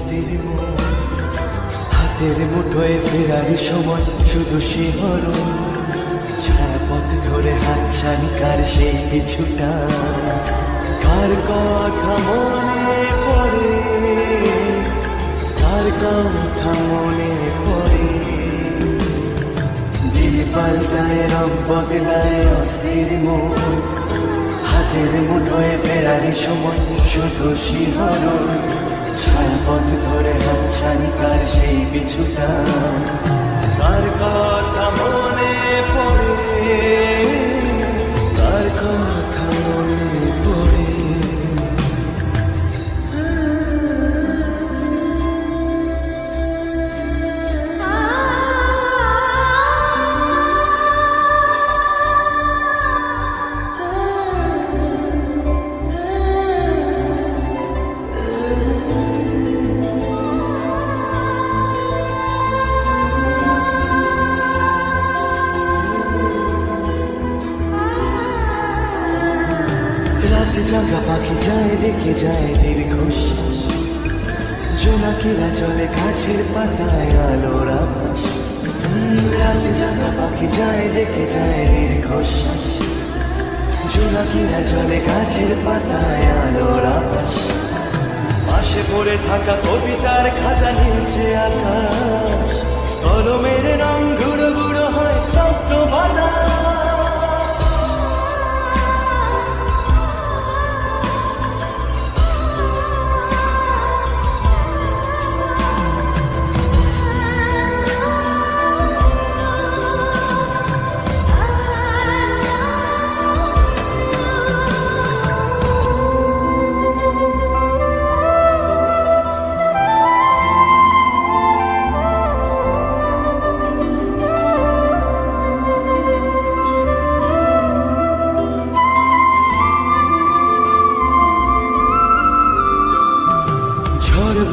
অস্থির মন, হাতের মুঠোয় ফেরারি সময় শুধু শিহরণ, ছায়াপথ ধরে হাতছানি কার সেই কিছুটা, কার কথা মনে পড়ে, কার কথা মনে পড়ে। দিন পাল্টায় রং বদলায় অস্থির মন, হাতের মুঠোয় ফেরারি সময় শুধু শিহরণ, ছায়াপথ ধরে হাতছানি কার সেই কিছুটা, কার কথা মনে পড়ে, কার কথা মনে পড়ে। রাতে জাগা পাখি যায় দেখে যায় দীর্ঘশ্বাস, জোনাকিরা চলে গাছের পাতায় আলোর আভাস। রাতে জাগা পাখি যায় দেখে যায় দীর্ঘশ্বাস, জোনাকিরা চলে গাছের পাতায় আলোর আভাস। পাশে পড়ে থাকা কবিতার খাতা নীলছে আকাশ, কলমের রং গুঁড়ো গুঁড়ো হয় স্তব্ধ বাতাস।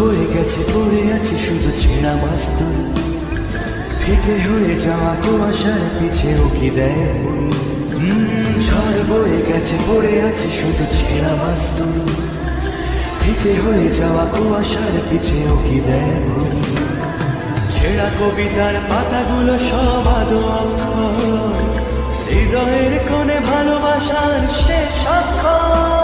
বয়ে গেছে পড়ে আছে শুধু ছেঁড়া মাস্তুল, ফিকে হয়ে যাওয়া কুয়াশার পিছে উকি দেয়। ঝড় বয়ে গেছে পড়ে আছে শুধু ছেঁড়া মাস্তুল, ফিকে হয়ে যাওয়া কুয়াশার পিছে উকি দেয়। ছেঁড়া কবিতার পাতাগুলো সব আদো অক্ষর, হৃদয়ের কোণে ভালোবাসার শেষ অক্ষর।